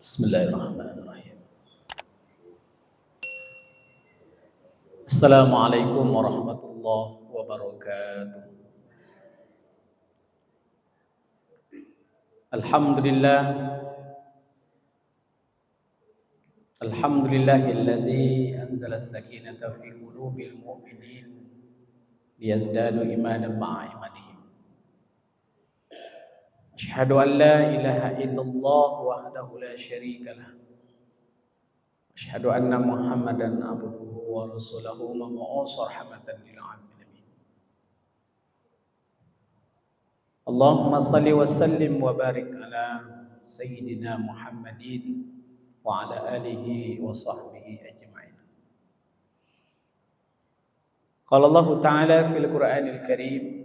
Bismillahirrahmanirrahim. Assalamualaikum warahmatullahi wabarakatuh. Alhamdulillah, alhamdulillahilladzi anzala as-sakinata fi qulubil mu'minin liyazdadu imanan ma'a imanihim. Asyhadu an la ilaha illallah wahdahu la syarika lah. Asyhadu anna Muhammadan abduhu wa rasuluhu mab'uts rahmatan lil alamin. Allahumma salli wa sallim wa barik ala sayyidina Muhammadin wa ala alihi wa sahbihi ajma'in. Qala Allah Ta'ala fil Qur'anil Karim,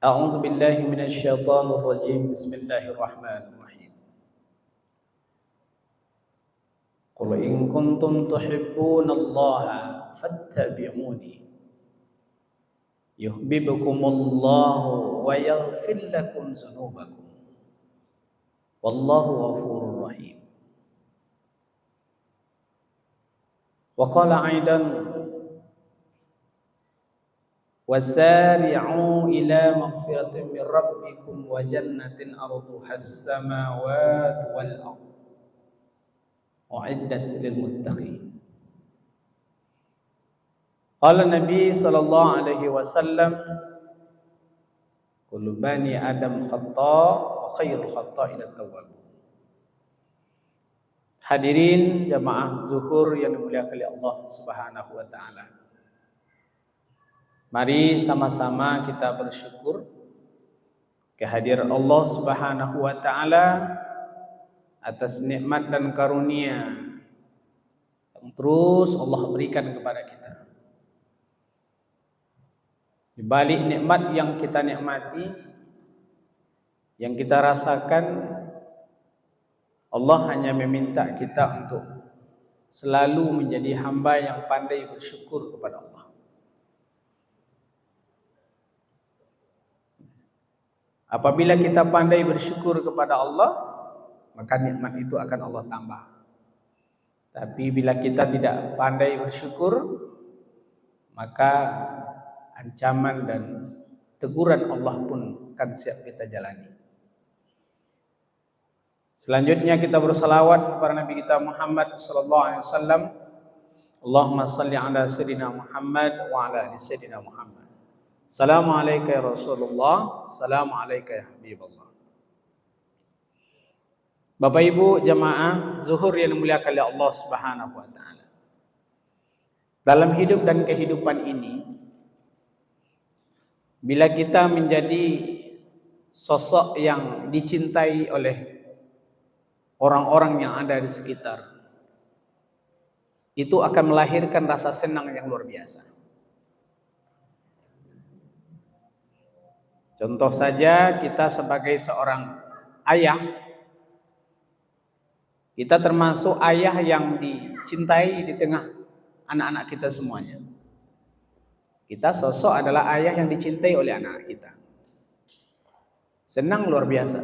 A'udzu billahi minasy syaithanir rajim. Bismillahirrahmanirrahim. Qul in kuntum tuhibbunallaha fattabi'uni yuhibbukumullahu wa yaghfir lakum dzunubakum. Wallahu ghafurur rahim. Wa qala aidan wasari'u ila maghfiratin min rabbikum wa jannatin arduha as-samawati wal ardh u'iddat lil muttaqin. Qala Nabi sallallahu alaihi wasallam, kullu bani adam khata' wa khairul khata'in at-tawwabun. Hadirin jamaah zuhur yang dimuliakan oleh Allah Subhanahu wa taala. Mari sama-sama kita bersyukur kehadiran Allah Subhanahu wa taala atas nikmat dan karunia yang terus Allah berikan kepada kita. Di balik nikmat yang kita nikmati, yang kita rasakan, Allah hanya meminta kita untuk selalu menjadi hamba yang pandai bersyukur kepada Allah. Apabila kita pandai bersyukur kepada Allah, maka nikmat itu akan Allah tambah. Tapi bila kita tidak pandai bersyukur, maka ancaman dan teguran Allah pun akan siap kita jalani. Selanjutnya kita bersalawat kepada Nabi kita Muhammad sallallahu alaihi wasallam. Allahumma salli ala sayyidina Muhammad wa ala ali sayyidina Muhammad. Assalamualaikum ya Rasulullah, assalamualaikum ya Habibullah. Bapak Ibu jamaah zuhur yang dimuliakan oleh Allah Subhanahu wa taala. Dalam hidup dan kehidupan ini, bila kita menjadi sosok yang dicintai oleh orang-orang yang ada di sekitar, itu akan melahirkan rasa senang yang luar biasa. Contoh saja, kita sebagai seorang ayah, kita termasuk ayah yang dicintai di tengah anak-anak kita semuanya. Kita sosok adalah ayah yang dicintai oleh anak kita. Senang luar biasa.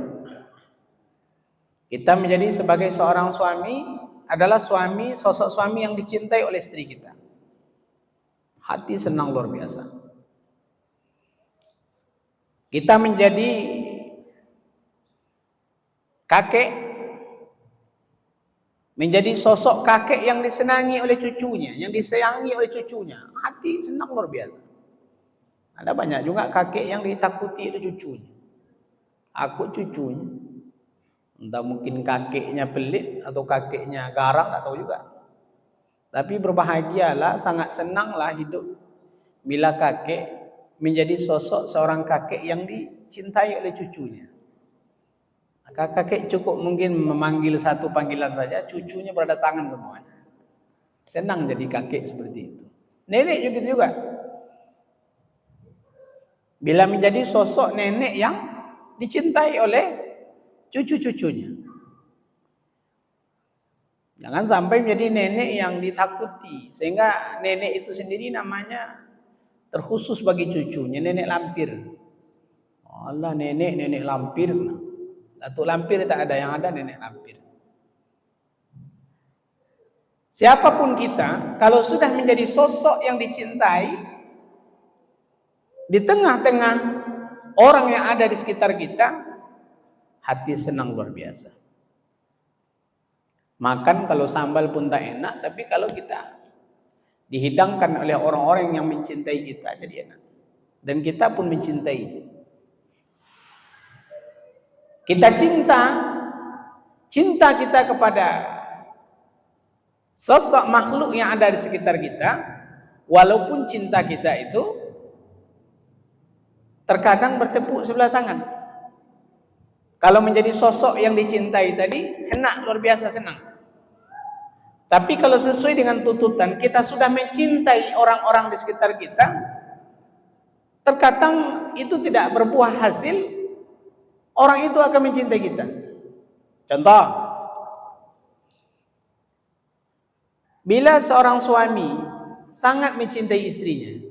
Kita menjadi sebagai seorang suami adalah suami, sosok suami yang dicintai oleh istri kita. Hati senang luar biasa. Kita menjadi kakek, menjadi sosok kakek yang disenangi oleh cucunya, yang disayangi oleh cucunya. Hati senang luar biasa. Ada banyak juga kakek yang ditakuti oleh cucunya. Takut cucunya. Entah mungkin kakeknya pelit atau kakeknya garang, tak tahu juga. Tapi berbahagialah, sangat senanglah hidup bila kakek menjadi sosok seorang kakek yang dicintai oleh cucunya. Maka kakek cukup mungkin memanggil satu panggilan saja, cucunya berdatangan semuanya. Senang jadi kakek seperti itu. Nenek juga. Bila menjadi sosok nenek yang dicintai oleh cucu-cucunya. Jangan sampai menjadi nenek yang ditakuti, sehingga nenek itu sendiri namanya terkhusus bagi cucunya, nenek lampir. Allah, nenek lampir. Datuk lampir tak ada, yang ada nenek lampir. Siapapun kita, kalau sudah menjadi sosok yang dicintai di tengah-tengah orang yang ada di sekitar kita, hati senang luar biasa. Makan kalau sambal pun tak enak, tapi kalau kita dihidangkan oleh orang-orang yang mencintai kita, jadi enak. Dan kita pun mencintai. Kita cinta kita kepada sosok makhluk yang ada di sekitar kita, walaupun cinta kita itu terkadang bertepuk sebelah tangan. Kalau menjadi sosok yang dicintai tadi, enak, luar biasa, senang. Tapi kalau sesuai dengan tuntutan, kita sudah mencintai orang-orang di sekitar kita, terkadang itu tidak berbuah hasil, orang itu akan mencintai kita. Contoh, bila seorang suami sangat mencintai istrinya,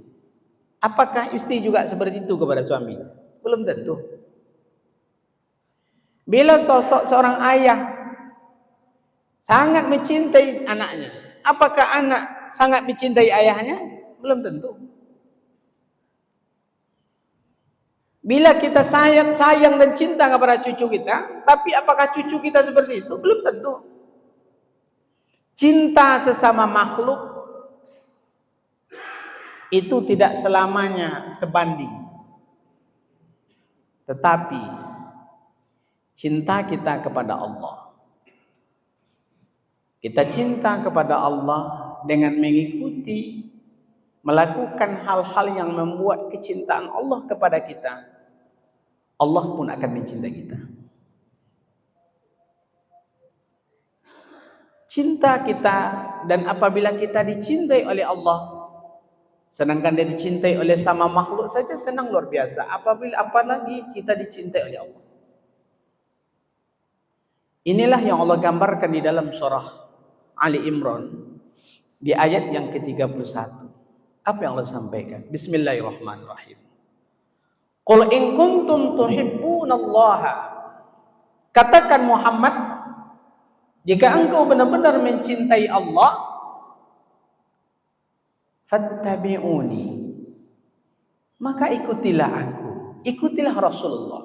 apakah istri juga seperti itu kepada suami? Belum tentu. Bila sosok seorang ayah sangat mencintai anaknya, apakah anak sangat mencintai ayahnya? Belum tentu. Bila kita sayang dan cinta kepada cucu kita, tapi apakah cucu kita seperti itu? Belum tentu. Cinta sesama makhluk itu tidak selamanya sebanding. Tetapi cinta kita kepada Allah, kita cinta kepada Allah dengan mengikuti, melakukan hal-hal yang membuat kecintaan Allah kepada kita, Allah pun akan mencintai kita. Cinta kita, dan apabila kita dicintai oleh Allah, sedangkan dia dicintai oleh sama makhluk saja senang luar biasa, apalagi kita dicintai oleh Allah. Inilah yang Allah gambarkan di dalam surah Ali Imran di ayat yang ke-31. Apa yang Allah sampaikan? Bismillahirrahmanirrahim. Qul in kuntum tuhibbunallaha. Katakan Muhammad, jika engkau benar-benar mencintai Allah, fattabi'uni, maka ikutilah aku, ikutilah Rasulullah.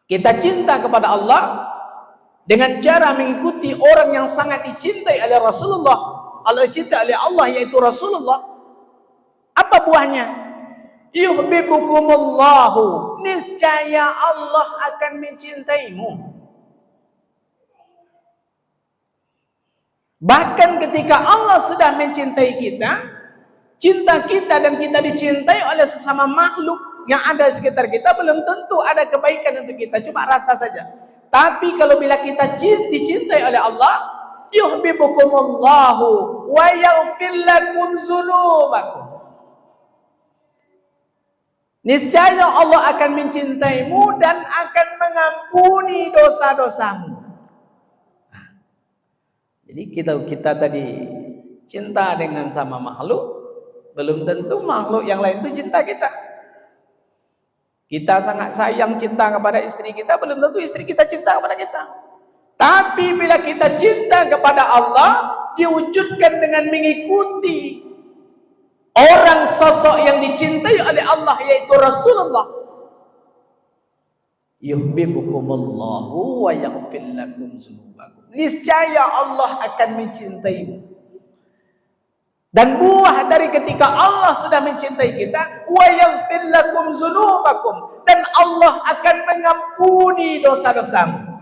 Kita cinta kepada Allah dengan cara mengikuti orang yang sangat dicintai oleh Rasulullah. Allah cinta oleh Allah, yaitu Rasulullah. Apa buahnya? Yuhibbukumullahu, niscaya Allah akan mencintaimu. Bahkan ketika Allah sudah mencintai kita, cinta kita dan kita dicintai oleh sesama makhluk yang ada di sekitar kita, belum tentu ada kebaikan untuk kita, cuma rasa saja. Tapi kalau bila kita dicintai oleh Allah, yuhibbukumullahu wa yaghfir lakum dzunubakum, niscaya Allah akan mencintaimu dan akan mengampuni dosa-dosamu. Jadi kita tadi cinta dengan sama makhluk, belum tentu makhluk yang lain itu cinta kita. Kita sangat sayang cinta kepada istri kita, belum tentu istri kita cinta kepada kita. Tapi bila kita cinta kepada Allah, diwujudkan dengan mengikuti orang sosok yang dicintai oleh Allah, yaitu Rasulullah. Yuhibbukumullahu wa yaghfir lakum dzunubakum, niscaya Allah akan mencintaimu. Dan buah dari ketika Allah sudah mencintai kita, wa yaghfir lakum dzunubakum, dan Allah akan mengampuni dosa-dosamu.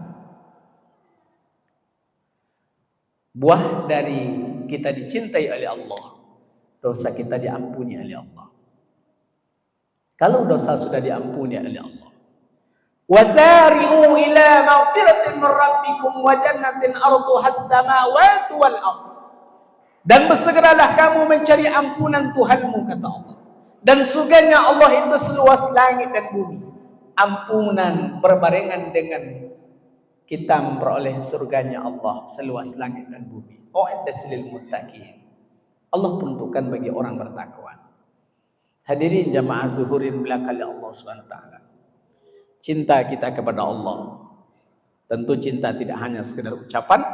Buah dari kita dicintai oleh Allah, dosa kita diampuni oleh Allah. Kalau dosa sudah diampuni oleh Allah, wasari'u ila maghfiratin min rabbikum wa jannatin arduha as-samawati wal ardh, dan bersegeralah kamu mencari ampunan Tuhanmu, kata Allah, dan surganya Allah itu seluas langit dan bumi. Ampunan berbarengan dengan kita memperoleh surganya Allah seluas langit dan bumi. U'iddat lil muttaqin, Allah peruntukkan bagi orang bertakwa. Hadirin jamaah zuhurin belakang Allah SWT. cinta kita kepada Allah. Tentu cinta tidak hanya sekedar ucapan,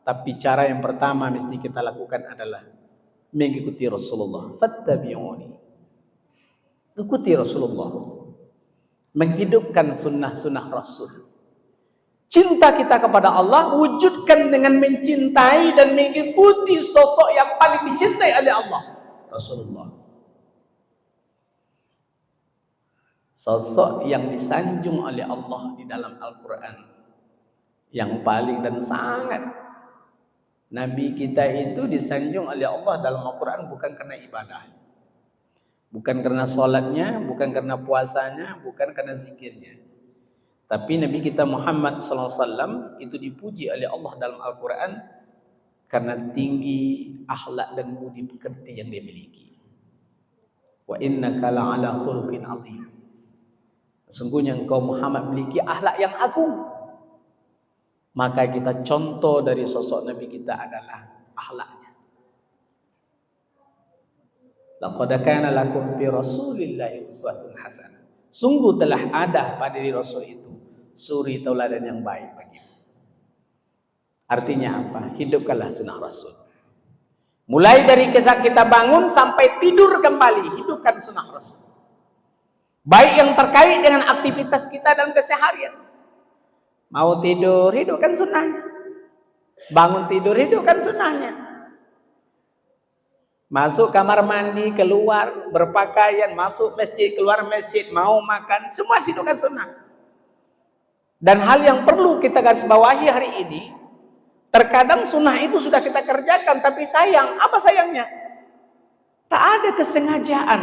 tapi cara yang pertama mesti kita lakukan adalah mengikuti Rasulullah. Fattabi'uni. Ikuti Rasulullah. Menghidupkan sunnah-sunnah Rasul. Cinta kita kepada Allah wujudkan dengan mencintai dan mengikuti sosok yang paling dicintai oleh Allah, Rasulullah. Sosok yang disanjung oleh Allah di dalam Al-Quran. Yang paling dan sangat. Nabi kita itu disanjung oleh Allah dalam Al-Quran bukan karena ibadah. Bukan karena sholatnya, bukan karena puasanya, bukan karena zikirnya. Tapi Nabi kita Muhammad SAW itu dipuji oleh Allah dalam Al-Quran karena tinggi akhlak dan budi pekerti yang dia miliki. Wa innaka la'ala khuluqin azim. Sesungguhnya engkau Muhammad memiliki akhlak yang agung. Maka kita contoh dari sosok Nabi kita adalah akhlaknya. Laqad kana lakum fi Rasulillahi uswatun hasanah. Sungguh telah ada pada diri Rasul itu suri tauladan yang baik bagimu. Artinya apa? Hidupkanlah sunnah Rasul. Mulai dari kita bangun sampai tidur kembali, hidupkan sunnah Rasul. Baik yang terkait dengan aktivitas kita dalam keseharian. Mau tidur, hidupkan sunnahnya. Bangun tidur, hidupkan sunnahnya. Masuk kamar mandi, keluar, berpakaian, masuk masjid, keluar masjid, mau makan, semua hidupkan sunnah. Dan hal yang perlu kita garis bawahi hari ini, terkadang sunnah itu sudah kita kerjakan, tapi sayang, apa sayangnya? Tak ada kesengajaan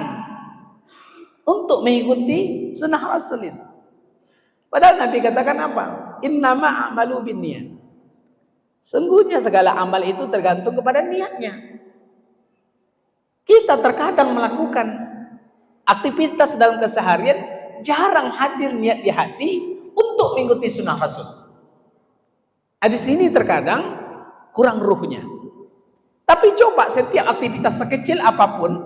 untuk mengikuti sunnah Rasul itu. Padahal Nabi katakan apa? Innama a'malu binniyat. Sungguhnya segala amal itu tergantung kepada niatnya. Kita terkadang melakukan aktivitas dalam keseharian jarang hadir niat di hati untuk mengikuti sunnah Rasul. Di sini terkadang kurang ruhnya. Tapi coba setiap aktivitas sekecil apapun,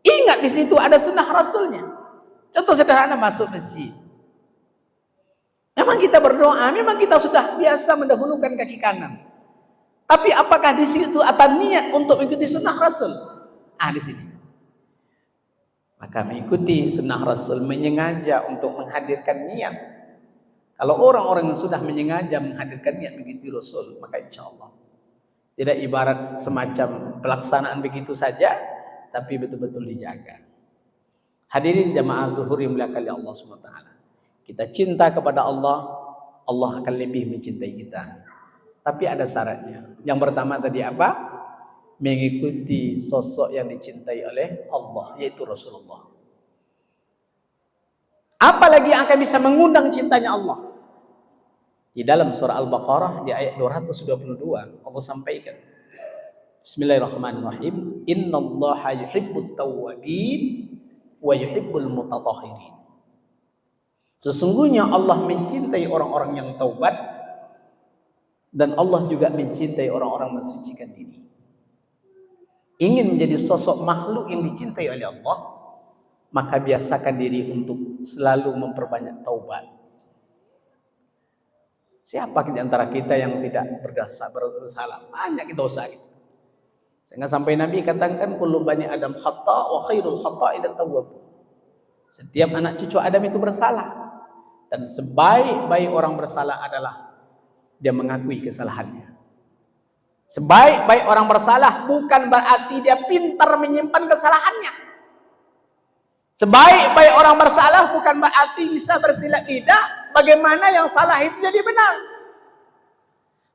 ingat di situ ada sunnah Rasulnya. Contoh sederhana, masuk masjid. Memang kita berdoa, memang kita sudah biasa mendahulukan kaki kanan. Tapi apakah di situ ada niat untuk mengikuti sunnah Rasul? Di sini. Maka mengikuti sunnah Rasul menyengaja untuk menghadirkan niat. Kalau orang-orang yang sudah menyengaja menghadirkan niat mengikuti Rasul, maka insya Allah tidak ibarat semacam pelaksanaan begitu saja, tapi betul-betul dijaga. Hadirin jamaah zuhur yang dimuliakan oleh Allah SWT. Kita cinta kepada Allah, Allah akan lebih mencintai kita. Tapi ada syaratnya. Yang pertama tadi apa? Mengikuti sosok yang dicintai oleh Allah, yaitu Rasulullah. Apalagi yang akan bisa mengundang cintanya Allah? Di dalam surah Al-Baqarah di ayat 222 Allah sampaikan, Bismillahirrahmanirrahim, Innallaha yuhibbut tawwabin wa yuhibbul mutatahhirin. Sesungguhnya Allah mencintai orang-orang yang taubat dan Allah juga mencintai orang-orang mensucikan diri. Ingin menjadi sosok makhluk yang dicintai oleh Allah, maka biasakan diri untuk selalu memperbanyak taubat. Siapa di antara kita yang tidak bersalah? Banyak dosa kita. Sehingga sampai Nabi katakan, kullu bani Adam khata' wa khairul khata'in at-tawwab. Setiap anak cucu Adam itu bersalah. Dan sebaik-baik orang bersalah adalah dia mengakui kesalahannya. Sebaik-baik orang bersalah bukan berarti dia pintar menyimpan kesalahannya. Sebaik-baik orang bersalah bukan berarti bisa bersilat lidah bagaimana yang salah itu jadi benar.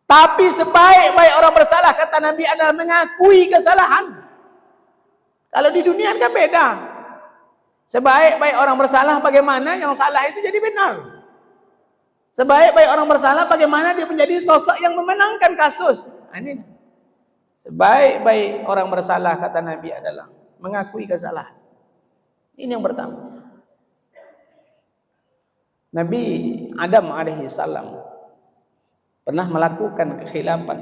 Tapi sebaik-baik orang bersalah, kata Nabi, adalah mengakui kesalahan. Kalau di dunia kan beda. Sebaik-baik orang bersalah bagaimana yang salah itu jadi benar. Sebaik-baik orang bersalah bagaimana dia menjadi sosok yang memenangkan kasus. Ini sebaik-baik orang bersalah, kata Nabi, adalah mengakui kesalahan. Ini yang pertama. Nabi Adam alaihi salam pernah melakukan kekhilafan.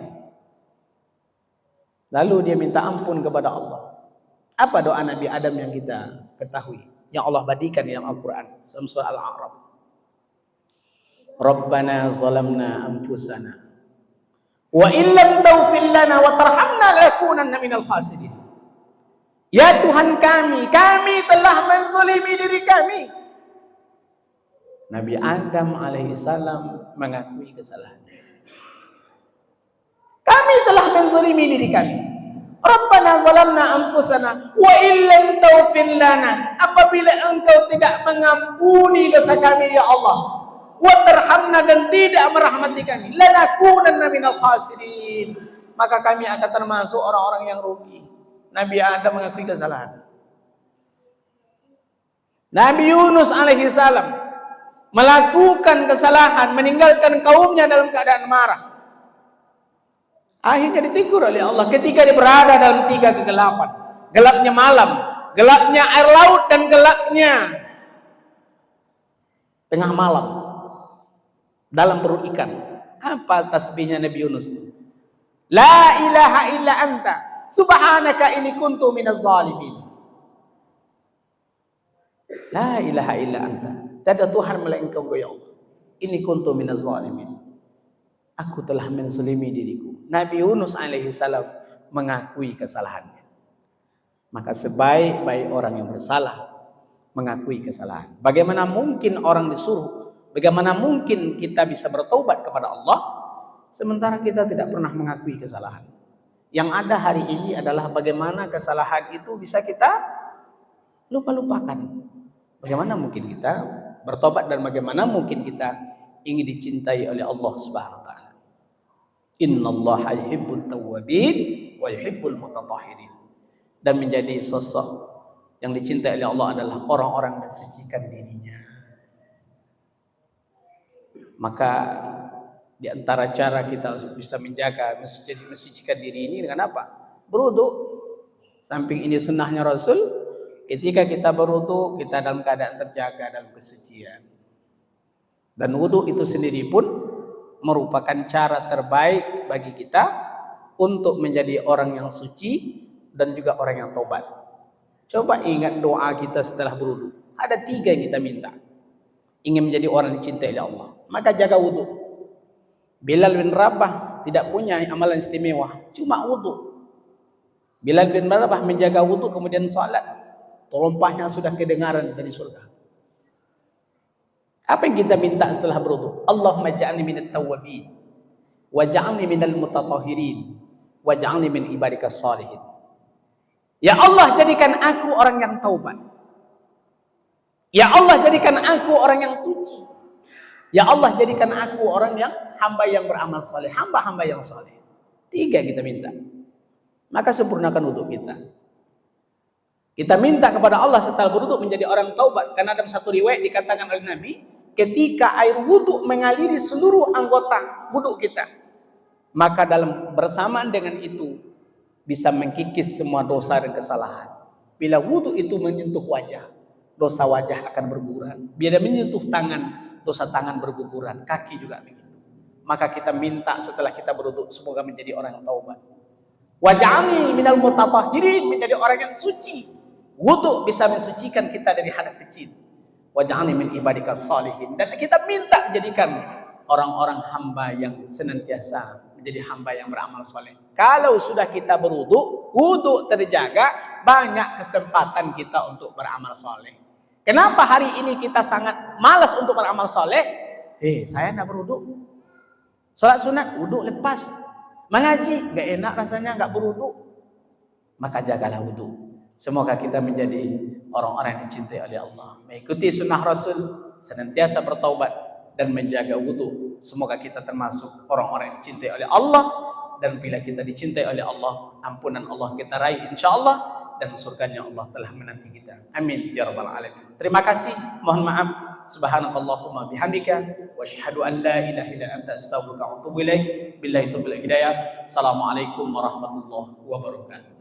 Lalu dia minta ampun kepada Allah. Apa doa Nabi Adam yang kita ketahui, yang Allah badikan dalam Al-Quran dalam surah Al-A'raf? Rabbana zalamna anfusana wa illam taghfir lana wa tarhamna lanakunanna minal khasirin. Ya Tuhan kami telah menzalimi diri kami. Nabi Adam alaihissalam mengakui kesalahannya. Kami telah menzalimi diri kami. Rabbana zalamna anfusana wa illam taghfir lana, apabila engkau tidak mengampuni dosa kami ya Allah, wa tarhamna, dan tidak merahmati kami, lanakunanna minal khasirin, maka kami akan termasuk orang-orang yang rugi. Nabi Adam mengakui kesalahan. Nabi Yunus alaihissalam melakukan kesalahan, meninggalkan kaumnya dalam keadaan marah. Akhirnya ditegur oleh Allah ketika dia berada dalam 3 kegelapan. Gelapnya malam, gelapnya air laut, dan gelapnya tengah malam dalam perut ikan. Apa tasbihnya Nabi Yunus? La ilaha illa anta subhanaka inni kuntu minaz zalimin. La ilaha illa anta, tidak ada Tuhan melainkan Engkau ya Allah. Inni kuntu minaz zalimin, aku telah menzalimi diriku. Nabi Yunus alaihissalam mengakui kesalahannya. Maka sebaik-baik orang yang bersalah mengakui kesalahan. Bagaimana mungkin orang disuruh, bagaimana mungkin kita bisa bertaubat kepada Allah sementara kita tidak pernah mengakui kesalahan? Yang ada hari ini adalah bagaimana kesalahan itu bisa kita lupakan. Bagaimana mungkin kita bertobat, dan bagaimana mungkin kita ingin dicintai oleh Allah Subhanahu wa taala. Innallaha yuhibbut tawwabin wa yuhibbul mutatahhirin. Dan menjadi sosok yang dicintai oleh Allah adalah orang-orang yang mensucikan dirinya. Maka di antara cara kita bisa menjaga mensucikan diri ini dengan apa? Berwudu. Samping ini sunnahnya Rasul, ketika kita berwudu, kita dalam keadaan terjaga dalam kesucian. Dan wudu itu sendiri pun merupakan cara terbaik bagi kita untuk menjadi orang yang suci dan juga orang yang taubat. Coba ingat doa kita setelah berwudu. Ada 3 yang kita minta. Ingin menjadi orang dicintai oleh Allah, maka jaga wudu. Bilal bin Rabah tidak punya amalan istimewa, cuma wudu. Bilal bin Rabah menjaga wudu kemudian salat, terompahnya sudah kedengaran dari surga. Apa yang kita minta setelah berwudu? Allahumma ja'alni minat tawwabin wa ja'alni minal mutatahhirin wa ja'alni min ibadikas salihin. Ya Allah, jadikan aku orang yang taubat. Ya Allah, jadikan aku orang yang suci. Ya Allah, jadikan aku orang yang hamba yang beramal saleh, hamba-hamba yang saleh. 3 kita minta. Maka sempurnakan wudu kita. Kita minta kepada Allah setelah berwudu menjadi orang taubat, karena dalam satu riwayat dikatakan oleh Nabi, ketika air wudu mengaliri seluruh anggota wudu kita, maka dalam bersamaan dengan itu bisa mengkikis semua dosa dan kesalahan. Bila wudu itu menyentuh wajah, dosa wajah akan berguguran. Bila menyentuh tangan, dosa tangan berguguran. Kaki juga begitu. Maka kita minta setelah kita berwudu, semoga menjadi orang yang taubat. Waj'alni minal mutatahhirin, menjadi orang yang suci. Wudu bisa mensucikan kita dari hadas kecil. Waj'alni min ibadikas salihin, dan kita minta jadikan orang-orang hamba yang senantiasa menjadi hamba yang beramal soleh. Kalau sudah kita berwudu, wudu terjaga, banyak kesempatan kita untuk beramal soleh. Kenapa hari ini kita sangat malas untuk beramal soleh? Saya tidak berwudu. Salat sunat, wudu lepas. Mengaji, gak enak rasanya gak berwudu. Maka jagalah wudu. Semoga kita menjadi orang-orang yang dicintai oleh Allah, mengikuti sunnah Rasul, senantiasa bertaubat dan menjaga wudu. Semoga kita termasuk orang-orang yang dicintai oleh Allah, dan bila kita dicintai oleh Allah, ampunan Allah kita raih insyaallah, dan surganya Allah telah menanti kita. Amin ya rabbal alamin. Terima kasih, mohon maaf. Subhanakallahumma bihamdika wa asyhadu an la ilaha illa anta astaghfiruka wa atubu ilaik. Billahi taufiq wal hidayah. Assalamualaikum warahmatullahi wabarakatuh.